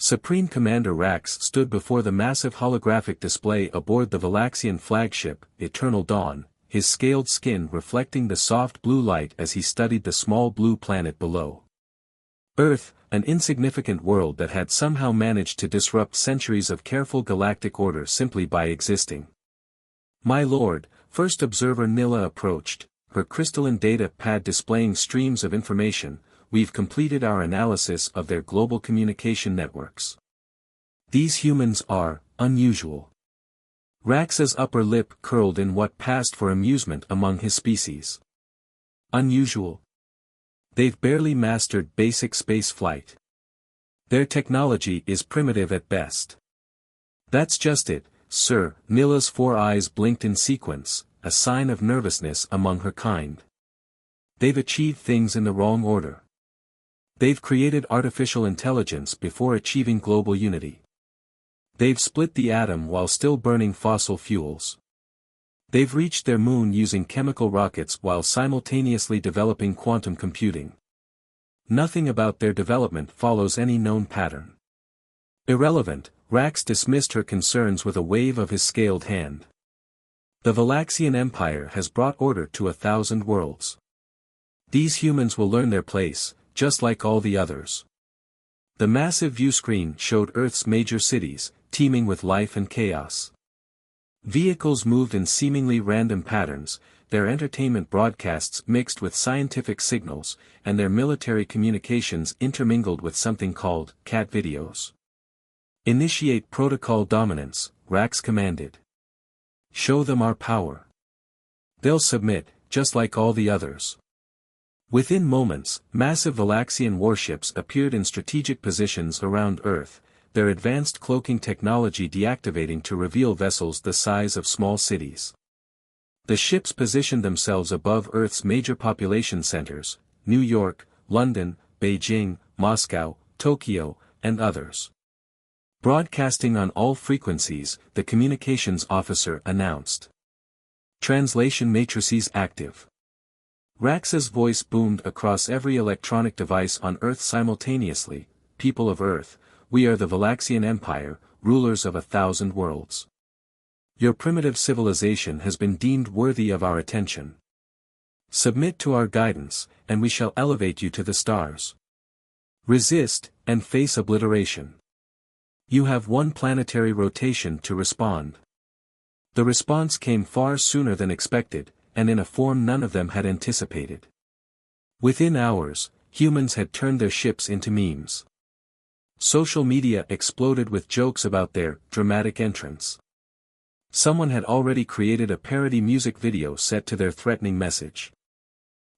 Supreme Commander Rax stood before the massive holographic display aboard the Valaxian flagship, Eternal Dawn, his scaled skin reflecting the soft blue light as he studied the small blue planet below. Earth, an insignificant world that had somehow managed to disrupt centuries of careful galactic order simply by existing. My lord, First Observer Nilla approached, her crystalline data pad displaying streams of information. We've completed our analysis of their global communication networks. These humans are unusual. Rax's upper lip curled in what passed for amusement among his species. Unusual? They've barely mastered basic space flight. Their technology is primitive at best. That's just it, sir. Nilla's 4 eyes blinked in sequence, a sign of nervousness among her kind. They've achieved things in the wrong order. They've created artificial intelligence before achieving global unity. They've split the atom while still burning fossil fuels. They've reached their moon using chemical rockets while simultaneously developing quantum computing. Nothing about their development follows any known pattern. Irrelevant, Rax dismissed her concerns with a wave of his scaled hand. The Valaxian Empire has brought order to 1,000 worlds. These humans will learn their place, just like all the others. The massive viewscreen showed Earth's major cities, teeming with life and chaos. Vehicles moved in seemingly random patterns, their entertainment broadcasts mixed with scientific signals, and their military communications intermingled with something called cat videos. Initiate protocol dominance, Rax commanded. Show them our power. They'll submit, just like all the others. Within moments, massive Valaxian warships appeared in strategic positions around Earth, their advanced cloaking technology deactivating to reveal vessels the size of small cities. The ships positioned themselves above Earth's major population centers, New York, London, Beijing, Moscow, Tokyo, and others. Broadcasting on all frequencies, the communications officer announced. Translation matrices active. Rax's voice boomed across every electronic device on Earth simultaneously. People of Earth, we are the Valaxian Empire, rulers of 1,000 worlds. Your primitive civilization has been deemed worthy of our attention. Submit to our guidance, and we shall elevate you to the stars. Resist, and face obliteration. You have 1 planetary rotation to respond. The response came far sooner than expected, and in a form none of them had anticipated. Within hours, humans had turned their ships into memes. Social media exploded with jokes about their dramatic entrance. Someone had already created a parody music video set to their threatening message.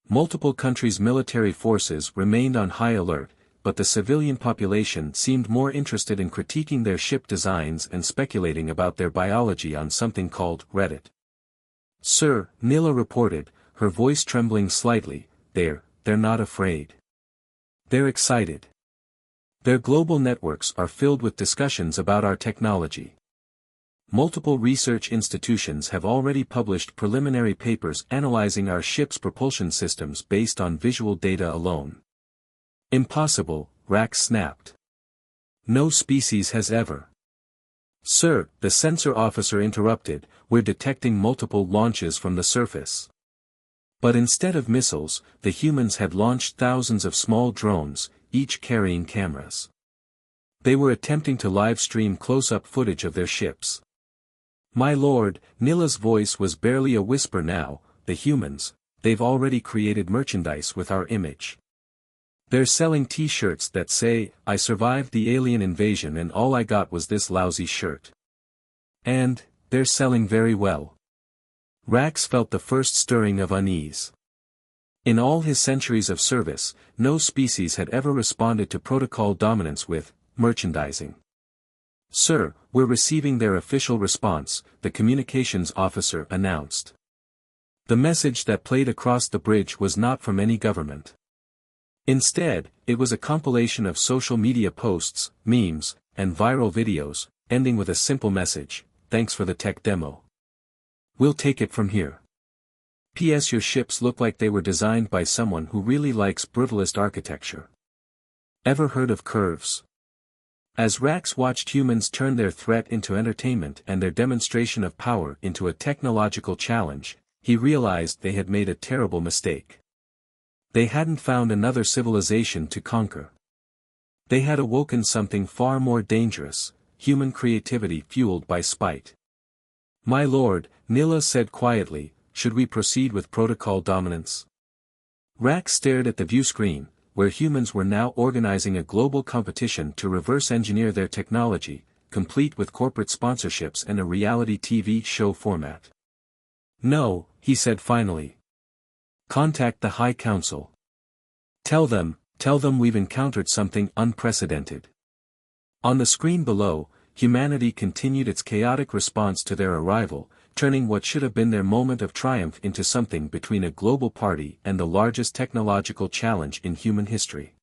Multiple countries' military forces remained on high alert, but the civilian population seemed more interested in critiquing their ship designs and speculating about their biology on something called Reddit. Sir, Nilla reported, her voice trembling slightly, they're not afraid. They're excited. Their global networks are filled with discussions about our technology. Multiple research institutions have already published preliminary papers analyzing our ship's propulsion systems based on visual data alone. Impossible, Rax snapped. No species has ever. Sir, the sensor officer interrupted, we're detecting multiple launches from the surface. But instead of missiles, the humans had launched thousands of small drones, each carrying cameras. They were attempting to live stream close-up footage of their ships. My lord, Nilla's voice was barely a whisper now, the humans, they've already created merchandise with our image. They're selling t-shirts that say, I survived the alien invasion and all I got was this lousy shirt. And, they're selling very well. Rax felt the first stirring of unease. In all his centuries of service, no species had ever responded to protocol dominance with merchandising. Sir, we're receiving their official response, the communications officer announced. The message that played across the bridge was not from any government. Instead, it was a compilation of social media posts, memes, and viral videos, ending with a simple message, thanks for the tech demo. We'll take it from here. P.S. Your ships look like they were designed by someone who really likes brutalist architecture. Ever heard of curves? As Rax watched humans turn their threat into entertainment and their demonstration of power into a technological challenge, he realized they had made a terrible mistake. They hadn't found another civilization to conquer. They had awoken something far more dangerous, human creativity fueled by spite. "My lord," Nila said quietly, "should we proceed with protocol dominance?" Rax stared at the view screen, where humans were now organizing a global competition to reverse engineer their technology, complete with corporate sponsorships and a reality TV show format. "No," he said finally. "Contact the High Council. Tell them we've encountered something unprecedented." On the screen below, humanity continued its chaotic response to their arrival, turning what should have been their moment of triumph into something between a global party and the largest technological challenge in human history.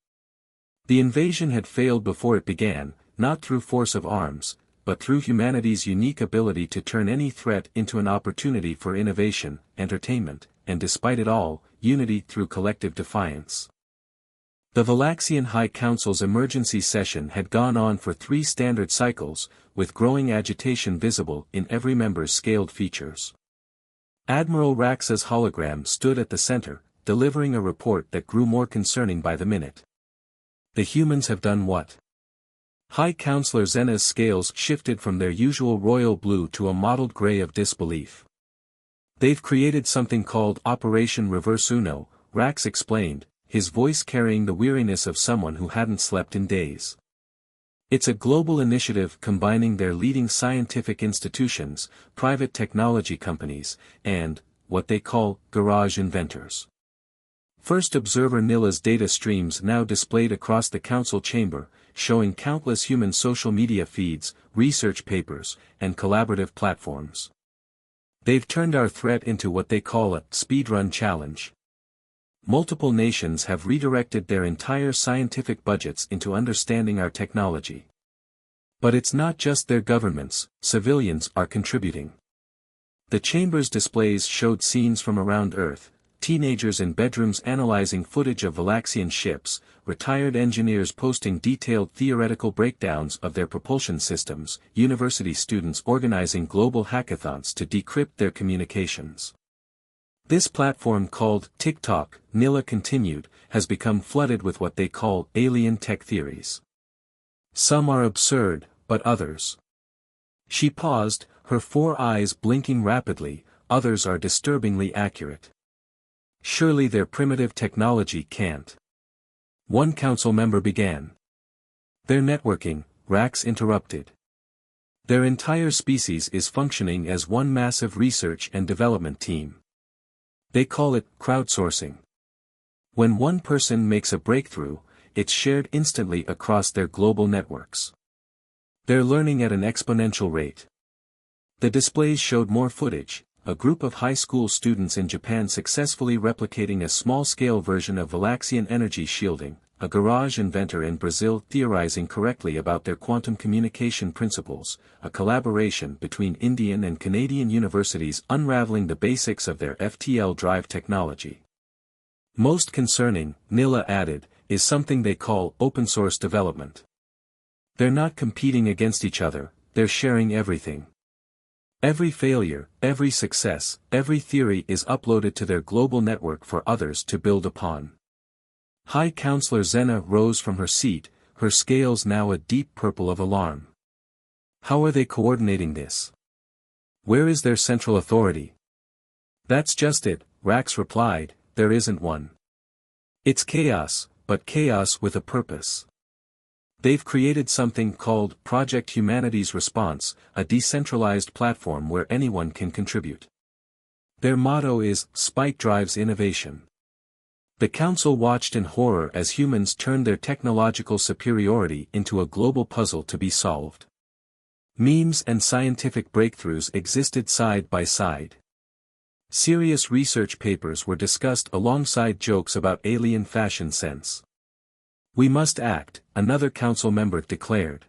The invasion had failed before it began, not through force of arms, but through humanity's unique ability to turn any threat into an opportunity for innovation, entertainment, and despite it all, unity through collective defiance. The Valaxian High Council's emergency session had gone on for 3 standard cycles, with growing agitation visible in every member's scaled features. Admiral Rax's hologram stood at the center, delivering a report that grew more concerning by the minute. "The humans have done what?" High Counselor Zena's scales shifted from their usual royal blue to a mottled gray of disbelief. "They've created something called Operation Reverse Uno," Rax explained, his voice carrying the weariness of someone who hadn't slept in days. "It's a global initiative combining their leading scientific institutions, private technology companies, and, what they call, garage inventors." First Observer Nila's data streams now displayed across the council chamber, showing countless human social media feeds, research papers, and collaborative platforms. "They've turned our threat into what they call a speedrun challenge. Multiple nations have redirected their entire scientific budgets into understanding our technology. But it's not just their governments, civilians are contributing." The chamber's displays showed scenes from around Earth, teenagers in bedrooms analyzing footage of Valaxian ships, retired engineers posting detailed theoretical breakdowns of their propulsion systems, university students organizing global hackathons to decrypt their communications. "This platform called TikTok," Nila continued, "has become flooded with what they call alien tech theories. Some are absurd, but others—" She paused, her 4 eyes blinking rapidly, "others are disturbingly accurate. Surely their primitive technology can't." One council member began. "They're networking," Rax interrupted. "Their entire species is functioning as one massive research and development team. They call it crowdsourcing. When one person makes a breakthrough, it's shared instantly across their global networks. They're learning at an exponential rate." The displays showed more footage, a group of high school students in Japan successfully replicating a small-scale version of Valaxian energy shielding, a garage inventor in Brazil theorizing correctly about their quantum communication principles, a collaboration between Indian and Canadian universities unraveling the basics of their FTL drive technology. "Most concerning," Nila added, "is something they call open-source development. They're not competing against each other, they're sharing everything. Every failure, every success, every theory is uploaded to their global network for others to build upon." High Counselor Zena rose from her seat, her scales now a deep purple of alarm. "How are they coordinating this? Where is their central authority?" "That's just it," Rax replied, "there isn't one. It's chaos, but chaos with a purpose. They've created something called Project Humanity's Response, a decentralized platform where anyone can contribute. Their motto is, Spite Drives Innovation." The council watched in horror as humans turned their technological superiority into a global puzzle to be solved. Memes and scientific breakthroughs existed side by side. Serious research papers were discussed alongside jokes about alien fashion sense. "We must act," another council member declared.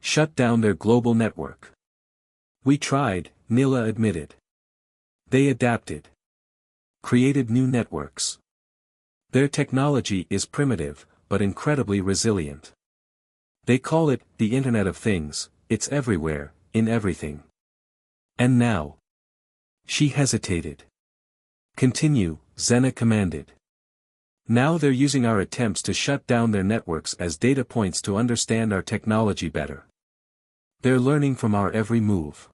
"Shut down their global network." "We tried," Nila admitted. "They adapted. Created new networks. Their technology is primitive, but incredibly resilient. They call it the Internet of Things. It's everywhere, in everything. And now. She hesitated. Continue, Xena commanded. Now they're using our attempts to shut down their networks as data points to understand our technology better. They're learning from our every move.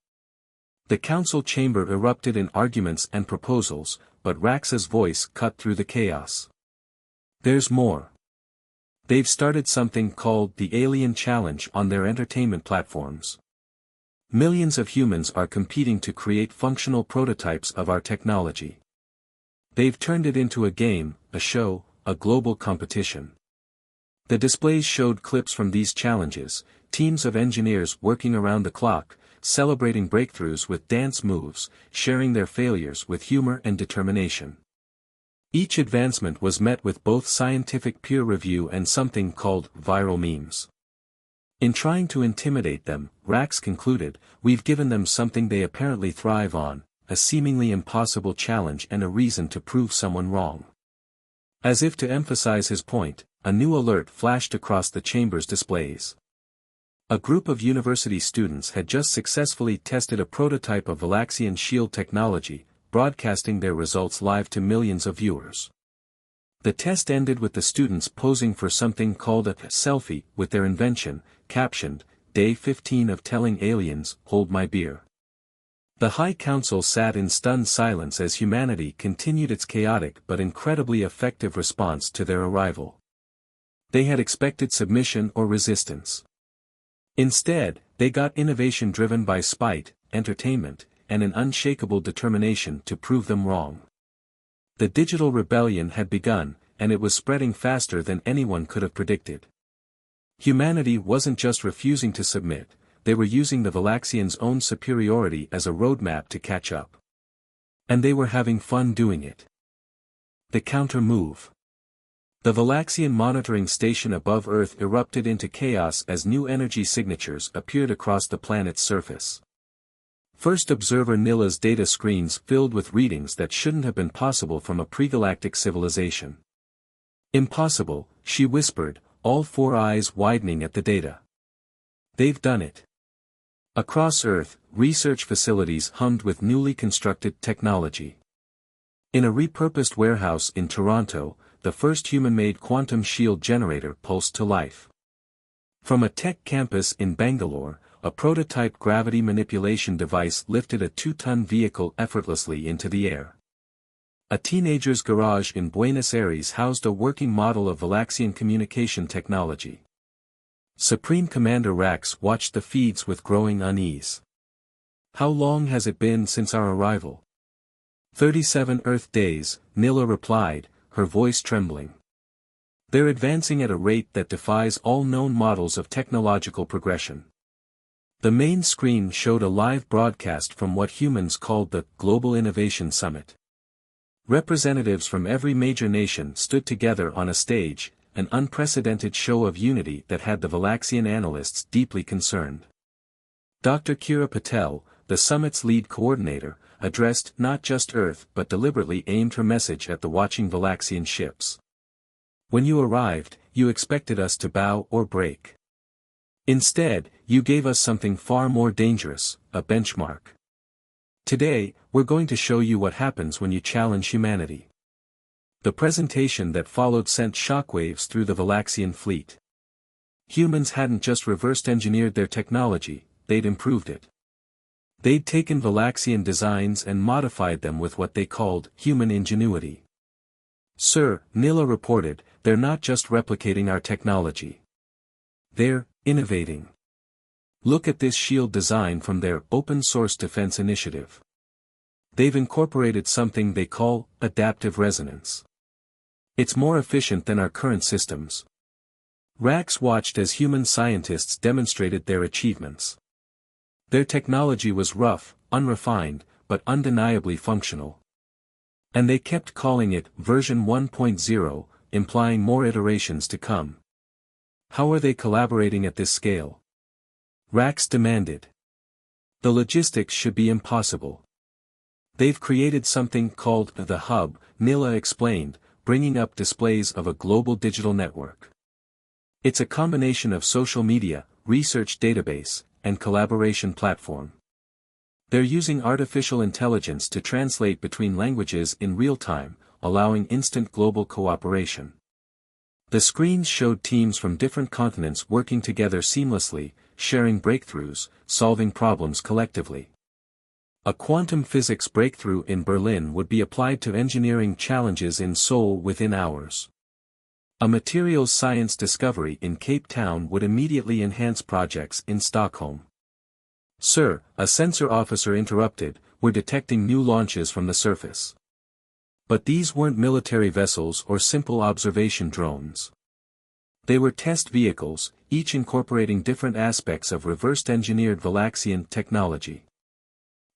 The council chamber erupted in arguments and proposals, but Rax's voice cut through the chaos. There's more. They've started something called the Alien Challenge on their entertainment platforms. Millions of humans are competing to create functional prototypes of our technology. They've turned it into a game, a show, a global competition. The displays showed clips from these challenges, teams of engineers working around the clock, celebrating breakthroughs with dance moves, sharing their failures with humor and determination. Each advancement was met with both scientific peer review and something called viral memes. In trying to intimidate them, Rax concluded, we've given them something they apparently thrive on, a seemingly impossible challenge and a reason to prove someone wrong. As if to emphasize his point, a new alert flashed across the chamber's displays. A group of university students had just successfully tested a prototype of Valaxian shield technology, broadcasting their results live to millions of viewers. The test ended with the students posing for something called a selfie with their invention, captioned, Day 15 of telling aliens, hold my beer. The High Council sat in stunned silence as humanity continued its chaotic but incredibly effective response to their arrival. They had expected submission or resistance. Instead, they got innovation driven by spite, entertainment, and an unshakable determination to prove them wrong. The digital rebellion had begun, and it was spreading faster than anyone could have predicted. Humanity wasn't just refusing to submit, they were using the Valaxians' own superiority as a roadmap to catch up. And they were having fun doing it. The counter-move. The Valaxian monitoring station above Earth erupted into chaos as new energy signatures appeared across the planet's surface. First observer Nila's data screens filled with readings that shouldn't have been possible from a pre-galactic civilization. Impossible, she whispered, all four eyes widening at the data. They've done it. Across Earth, research facilities hummed with newly constructed technology. In a repurposed warehouse in Toronto, the first human-made quantum shield generator pulsed to life. From a tech campus in Bangalore, a prototype gravity manipulation device lifted a 2-ton vehicle effortlessly into the air. A teenager's garage in Buenos Aires housed a working model of Valaxian communication technology. Supreme Commander Rax watched the feeds with growing unease. How long has it been since our arrival? 37 Earth days, Nila replied, her voice trembling. They're advancing at a rate that defies all known models of technological progression. The main screen showed a live broadcast from what humans called the Global Innovation Summit. Representatives from every major nation stood together on a stage, an unprecedented show of unity that had the Valaxian analysts deeply concerned. Dr. Kira Patel, the summit's lead coordinator, addressed not just Earth but deliberately aimed her message at the watching Valaxian ships. When you arrived, you expected us to bow or break. Instead, you gave us something far more dangerous, a benchmark. Today, we're going to show you what happens when you challenge humanity. The presentation that followed sent shockwaves through the Valaxian fleet. Humans hadn't just reversed engineered their technology, they'd improved it. They'd taken Valaxian designs and modified them with what they called human ingenuity. Sir, Nila reported, they're not just replicating our technology. They're innovating. Look at this shield design from their open-source defense initiative. They've incorporated something they call adaptive resonance. It's more efficient than our current systems. Rax watched as human scientists demonstrated their achievements. Their technology was rough, unrefined, but undeniably functional. And they kept calling it version 1.0, implying more iterations to come. How are they collaborating at this scale? Rax demanded. The logistics should be impossible. They've created something called the Hub, Nila explained, bringing up displays of a global digital network. It's a combination of social media, research database, and collaboration platform. They're using artificial intelligence to translate between languages in real time, allowing instant global cooperation. The screens showed teams from different continents working together seamlessly, sharing breakthroughs, solving problems collectively. A quantum physics breakthrough in Berlin would be applied to engineering challenges in Seoul within hours. A materials science discovery in Cape Town would immediately enhance projects in Stockholm. "Sir," a sensor officer interrupted, "we're detecting new launches from the surface." But these weren't military vessels or simple observation drones. They were test vehicles, each incorporating different aspects of reverse-engineered Valaxian technology.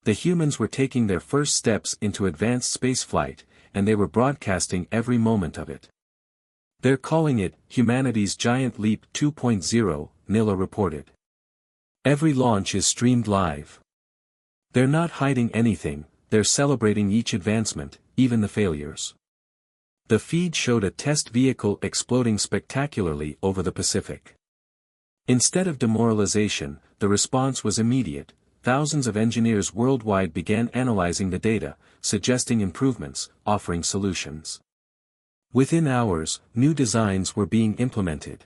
The humans were taking their first steps into advanced spaceflight, and they were broadcasting every moment of it. "They're calling it Humanity's Giant Leap 2.0, Nila reported. "Every launch is streamed live. They're not hiding anything, they're celebrating each advancement, even the failures." The feed showed a test vehicle exploding spectacularly over the Pacific. Instead of demoralization, the response was immediate. Thousands of engineers worldwide began analyzing the data, suggesting improvements, offering solutions. Within hours, new designs were being implemented.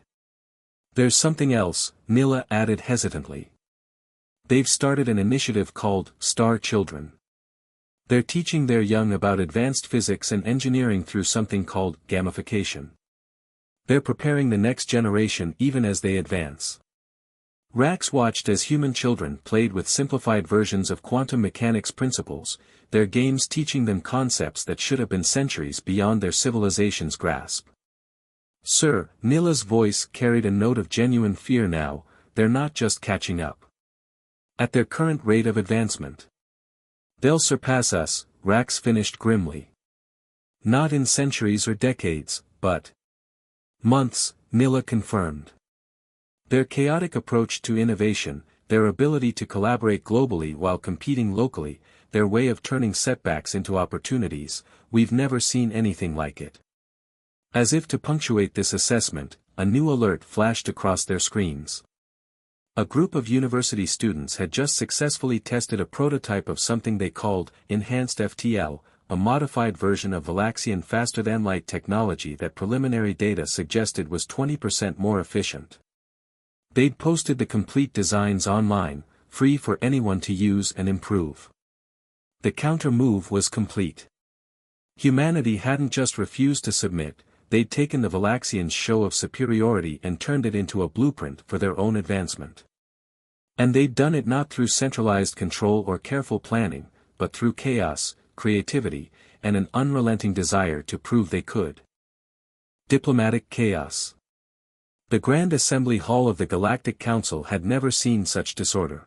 "There's something else," Nila added hesitantly. "They've started an initiative called Star Children. They're teaching their young about advanced physics and engineering through something called gamification. They're preparing the next generation even as they advance." Rax watched as human children played with simplified versions of quantum mechanics principles, their games teaching them concepts that should have been centuries beyond their civilization's grasp. "Sir," Nila's voice carried a note of genuine fear now, "they're not just catching up. At their current rate of advancement, they'll surpass us," Rax finished grimly. "Not in centuries or decades, but months," Nila confirmed. Their chaotic approach to innovation, their ability to collaborate globally while competing locally, their way of turning setbacks into opportunities, we've never seen anything like it. As if to punctuate this assessment, a new alert flashed across their screens. A group of university students had just successfully tested a prototype of something they called Enhanced FTL, a modified version of Valaxian faster-than-light technology that preliminary data suggested was 20% more efficient. They'd posted the complete designs online, free for anyone to use and improve. The counter-move was complete. Humanity hadn't just refused to submit, they'd taken the Valaxians' show of superiority and turned it into a blueprint for their own advancement. And they'd done it not through centralized control or careful planning, but through chaos, creativity, and an unrelenting desire to prove they could. Diplomatic chaos. The Grand Assembly Hall of the Galactic Council had never seen such disorder.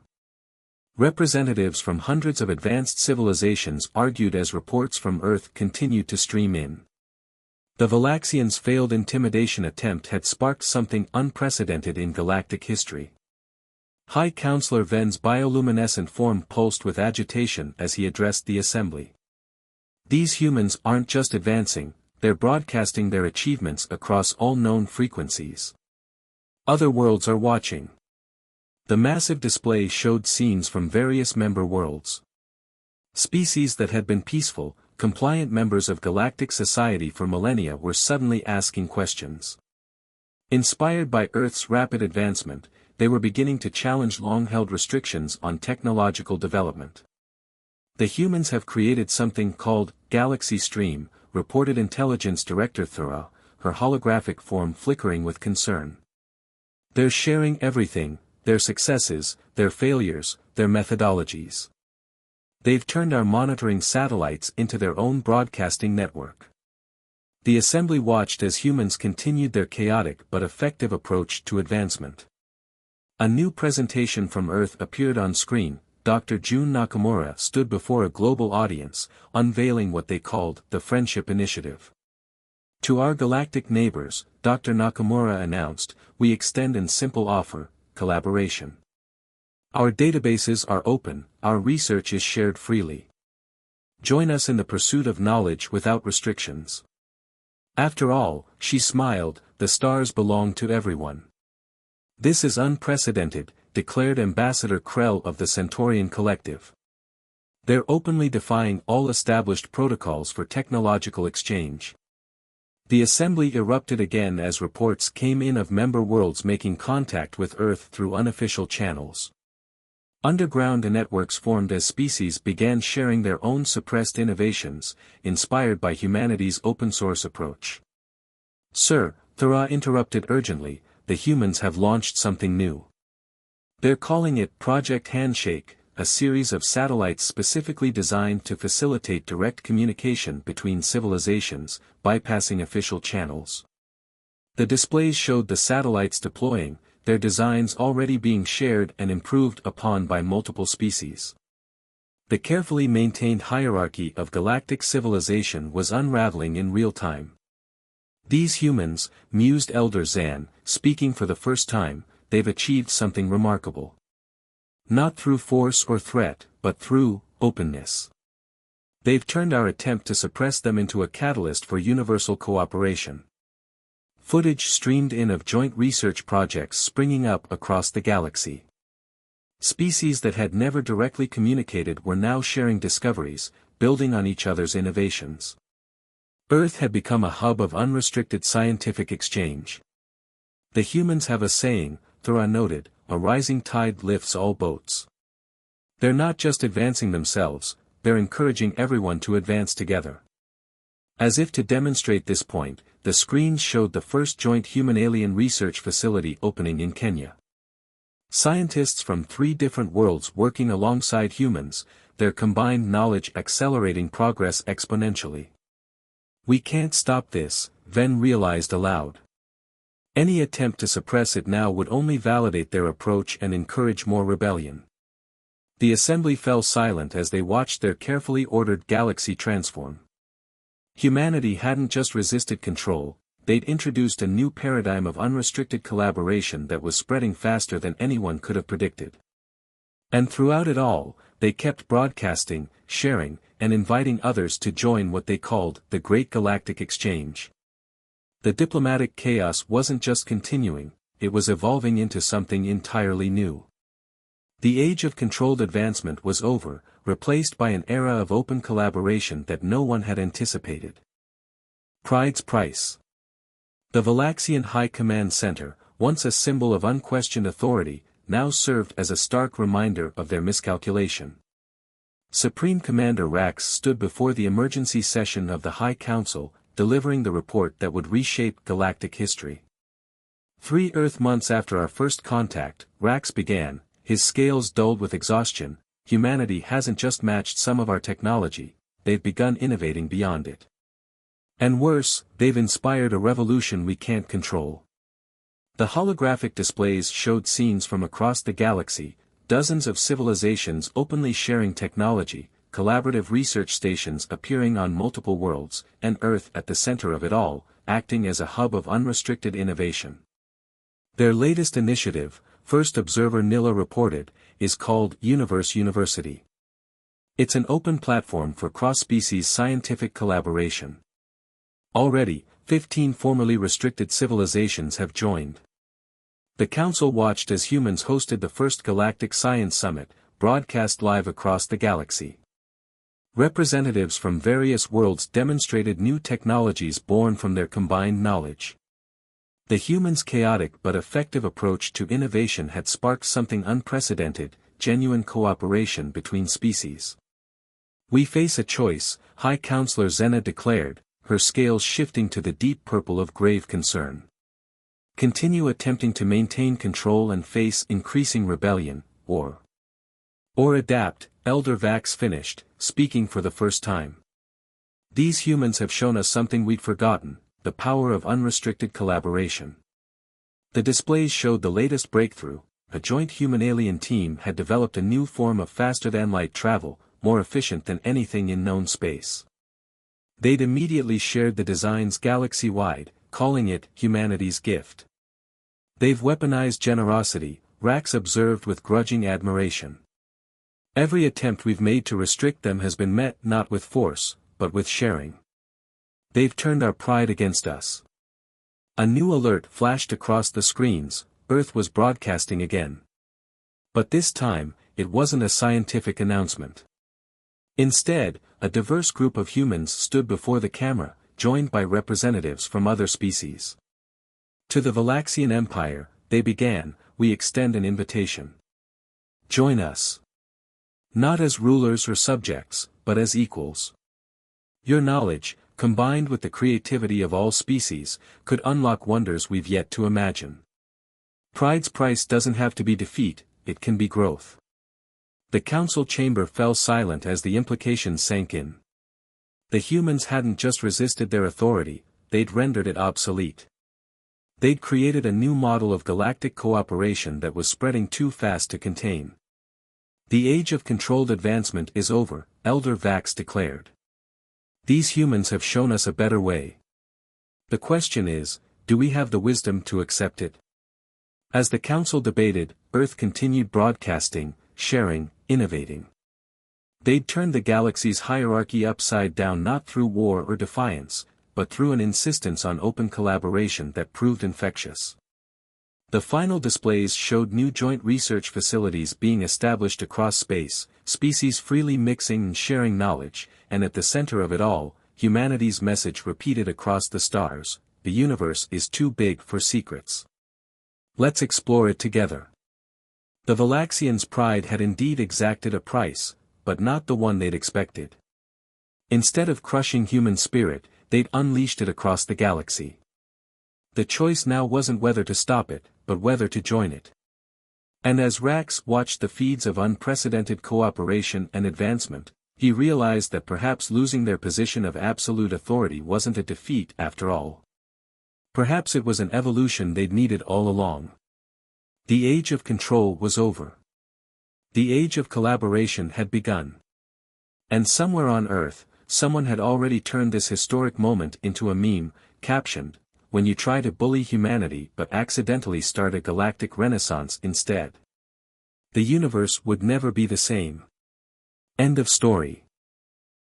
Representatives from hundreds of advanced civilizations argued as reports from Earth continued to stream in. The Valaxians' failed intimidation attempt had sparked something unprecedented in galactic history. High Counselor Ven's bioluminescent form pulsed with agitation as he addressed the assembly. "These humans aren't just advancing, they're broadcasting their achievements across all known frequencies. Other worlds are watching." The massive display showed scenes from various member worlds. Species that had been peaceful, compliant members of galactic society for millennia were suddenly asking questions. Inspired by Earth's rapid advancement, they were beginning to challenge long-held restrictions on technological development. "The humans have created something called Galaxy Stream," reported Intelligence Director Thura, her holographic form flickering with concern. "They're sharing everything, their successes, their failures, their methodologies. They've turned our monitoring satellites into their own broadcasting network." The assembly watched as humans continued their chaotic but effective approach to advancement. A new presentation from Earth appeared on screen. Dr. Jun Nakamura stood before a global audience, unveiling what they called the Friendship Initiative. "To our galactic neighbors," Dr. Nakamura announced, "we extend a simple offer: collaboration. Our databases are open, our research is shared freely. Join us in the pursuit of knowledge without restrictions." After all, she smiled, the stars belong to everyone. This is unprecedented, declared Ambassador Krell of the Centaurian Collective. They're openly defying all established protocols for technological exchange. The assembly erupted again as reports came in of member worlds making contact with Earth through unofficial channels. Underground networks formed as species began sharing their own suppressed innovations, inspired by humanity's open-source approach. "Sir," Thera interrupted urgently, "the humans have launched something new. They're calling it Project Handshake, a series of satellites specifically designed to facilitate direct communication between civilizations, bypassing official channels." The displays showed the satellites deploying, their designs already being shared and improved upon by multiple species. The carefully maintained hierarchy of galactic civilization was unraveling in real time. "These humans," mused Elder Zan, speaking for the first time, "they've achieved something remarkable. Not through force or threat, but through openness. They've turned our attempt to suppress them into a catalyst for universal cooperation." Footage streamed in of joint research projects springing up across the galaxy. Species that had never directly communicated were now sharing discoveries, building on each other's innovations. Earth had become a hub of unrestricted scientific exchange. "The humans have a saying," Thera noted, "a rising tide lifts all boats." They're not just advancing themselves, they're encouraging everyone to advance together. As if to demonstrate this point, the screens showed the first joint human-alien research facility opening in Kenya. Scientists from 3 different worlds working alongside humans, their combined knowledge accelerating progress exponentially. "We can't stop this," Ven realized aloud. Any attempt to suppress it now would only validate their approach and encourage more rebellion. The assembly fell silent as they watched their carefully ordered galaxy transform. Humanity hadn't just resisted control, they'd introduced a new paradigm of unrestricted collaboration that was spreading faster than anyone could have predicted. And throughout it all, they kept broadcasting, sharing, and inviting others to join what they called the Great Galactic Exchange. The diplomatic chaos wasn't just continuing, it was evolving into something entirely new. The age of controlled advancement was over, replaced by an era of open collaboration that no one had anticipated. Pride's price. The Valaxian High Command Center, once a symbol of unquestioned authority, now served as a stark reminder of their miscalculation. Supreme Commander Rax stood before the emergency session of the High Council, delivering the report that would reshape galactic history. 3 Earth months after our first contact, Rax began, his scales dulled with exhaustion. "Humanity hasn't just matched some of our technology, they've begun innovating beyond it. And worse, they've inspired a revolution we can't control." The holographic displays showed scenes from across the galaxy, dozens of civilizations openly sharing technology, collaborative research stations appearing on multiple worlds, and Earth at the center of it all, acting as a hub of unrestricted innovation. Their latest initiative, First Observer Nilla reported, is called Universe University. It's an open platform for cross-species scientific collaboration. Already, 15 formerly restricted civilizations have joined. The Council watched as humans hosted the first Galactic Science Summit, broadcast live across the galaxy. Representatives from various worlds demonstrated new technologies born from their combined knowledge. The humans' chaotic but effective approach to innovation had sparked something unprecedented, genuine cooperation between species. "We face a choice," High Counselor Zena declared, her scales shifting to the deep purple of grave concern. "Continue attempting to maintain control and face increasing rebellion, or adapt," Elder Vax finished, speaking for the first time. "These humans have shown us something we'd forgotten, the power of unrestricted collaboration." The displays showed the latest breakthrough. A joint human-alien team had developed a new form of faster-than-light travel, more efficient than anything in known space. They'd immediately shared the designs galaxy-wide, calling it humanity's gift. "They've weaponized generosity," Rax observed with grudging admiration. "Every attempt we've made to restrict them has been met not with force, but with sharing. They've turned our pride against us." A new alert flashed across the screens, Earth was broadcasting again. But this time, it wasn't a scientific announcement. Instead, a diverse group of humans stood before the camera, joined by representatives from other species. To the Valaxian Empire, they began, we extend an invitation. Join us. Not as rulers or subjects, but as equals. Your knowledge, combined with the creativity of all species, could unlock wonders we've yet to imagine. Pride's price doesn't have to be defeat, it can be growth. The council chamber fell silent as the implications sank in. The humans hadn't just resisted their authority, they'd rendered it obsolete. They'd created a new model of galactic cooperation that was spreading too fast to contain. The age of controlled advancement is over, Elder Vax declared. These humans have shown us a better way. The question is, do we have the wisdom to accept it? As the council debated, Earth continued broadcasting, sharing, innovating. They'd turned the galaxy's hierarchy upside down not through war or defiance, but through an insistence on open collaboration that proved infectious. The final displays showed new joint research facilities being established across space, species freely mixing and sharing knowledge, and at the center of it all, humanity's message repeated across the stars: the universe is too big for secrets. Let's explore it together. The Valaxians' pride had indeed exacted a price, but not the one they'd expected. Instead of crushing human spirit, they'd unleashed it across the galaxy. The choice now wasn't whether to stop it, but whether to join it. And as Rax watched the feeds of unprecedented cooperation and advancement, he realized that perhaps losing their position of absolute authority wasn't a defeat after all. Perhaps it was an evolution they'd needed all along. The age of control was over. The age of collaboration had begun. And somewhere on Earth, someone had already turned this historic moment into a meme, captioned, "When you try to bully humanity but accidentally start a galactic renaissance instead. The universe would never be the same." End of story.